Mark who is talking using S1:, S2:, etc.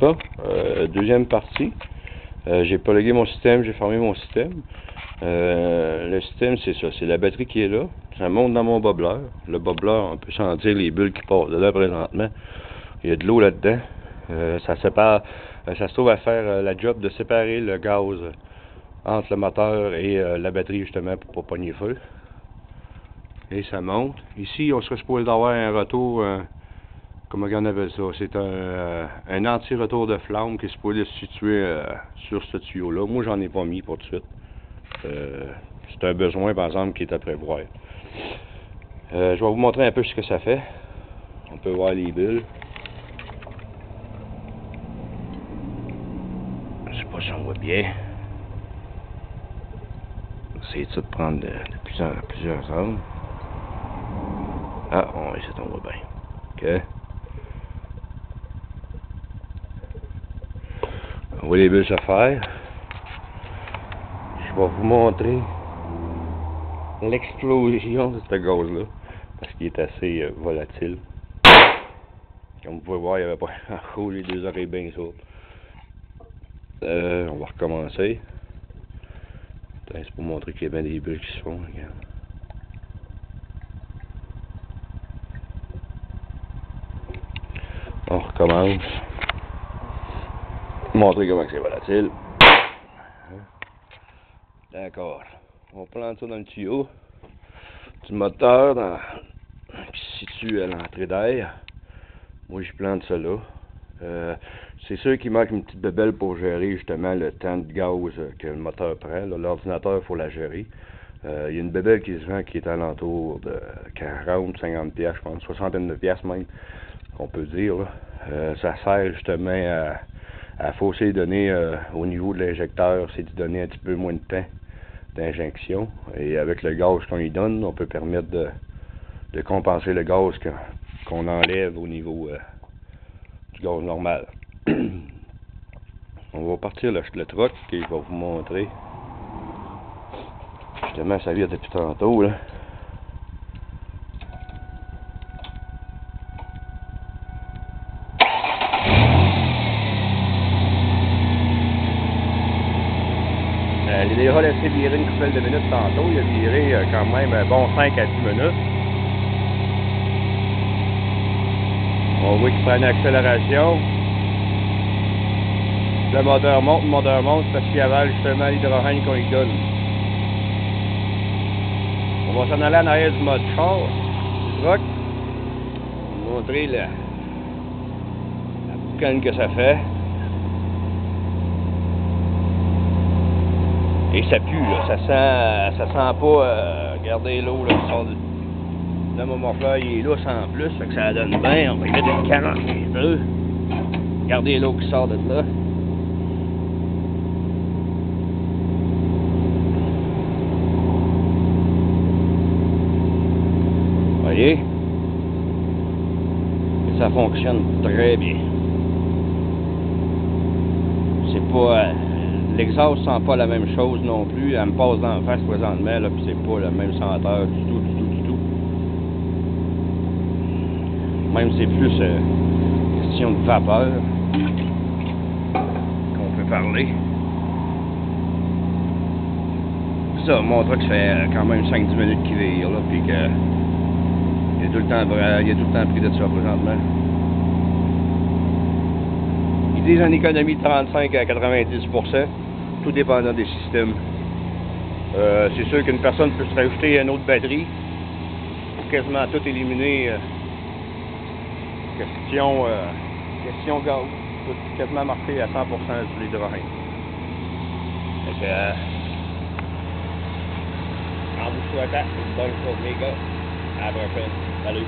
S1: Ah, deuxième partie. J'ai plugué mon système, j'ai fermé mon système. Le système, c'est ça, c'est la batterie qui est là. Ça monte dans mon bobbleur. Le bobbleur, on peut sentir les bulles qui passent de là présentement. Il y a de l'eau là-dedans. Ça sépare, ça se trouve à faire la job de séparer le gaz entre le moteur et la batterie justement pour pas pogner feu. Et ça monte. Ici, on serait supposé d'avoir un retour, comment on appelle ça? C'est un anti-retour de flamme qui est supposé se situer sur ce tuyau-là. Moi, j'en ai pas mis pour tout de suite. C'est un besoin, par exemple, qui est à prévoir. Je vais vous montrer un peu ce que ça fait. On peut voir les bulles. Je sais pas si on voit bien. Essayer de prendre de plusieurs angles. Ah, on essaie on voit bien. OK. On voit les bulles se faire. Je vais vous montrer l'explosion de ce gaz-là, parce qu'il est assez volatile. Comme vous pouvez voir, il n'y avait pas grand-chose, les deux oreilles bien sourdes. On va recommencer. C'est pour montrer qu'il y a bien des bulles qui se font. Regarde. On recommence. Montrer comment c'est volatile. D'accord. On plante ça dans le tuyau du moteur qui se situe à l'entrée d'air. Moi, je plante ça là. C'est sûr qu'il manque une petite bébelle pour gérer justement le temps de gaz que le moteur prend. L'ordinateur, il faut la gérer. Il y a une bébelle qui se vend qui est à l'entour de 40, 50 pièces, je pense, 69 pièces même, on peut dire. Ça sert justement à fausser les données au niveau de l'injecteur, c'est de donner un petit peu moins de temps d'injection. Et avec le gaz qu'on lui donne, on peut permettre de compenser le gaz qu'on enlève au niveau du gaz normal. On va partir le truck et je vais vous montrer. Justement, ça vient depuis tantôt, là. Il a déjà laissé virer une couple de minutes tantôt. Il a viré quand même un bon 5 à 10 minutes. On voit qu'il prend une accélération. Le moteur monte parce qu'il avale justement l'hydrogène qu'on lui donne. On va s'en aller en arrière du mode char, du truck. On va montrer la boucane que ça fait. Et ça pue, là. Ça sent pas, regardez l'eau là, qui sort de mon morfleur, il est lousse en plus, fait que ça donne bien. On va y mettre une carotte un peu. Regardez l'eau qui sort de là. Voyez? Et ça fonctionne très bien. C'est pas... l'exhaust sent pas la même chose non plus. Elle me passe dans la face présentement, là, puis c'est pas le même senteur du tout. Même c'est plus question de vapeur qu'on peut parler. Ça, mon truck fait quand même 5-10 minutes qu'il vire, là, puis que il y a tout le temps pris de ça présentement. Ils disent une économie de 35 à 90%, tout dépendant des systèmes. C'est sûr qu'une personne peut se rajouter une autre batterie pour quasiment tout éliminer. Question gaz, tout quasiment marqué à 100% sur l'hydrogène. En vous souhaitant une bonne journée, gars. À la prochaine. Salut.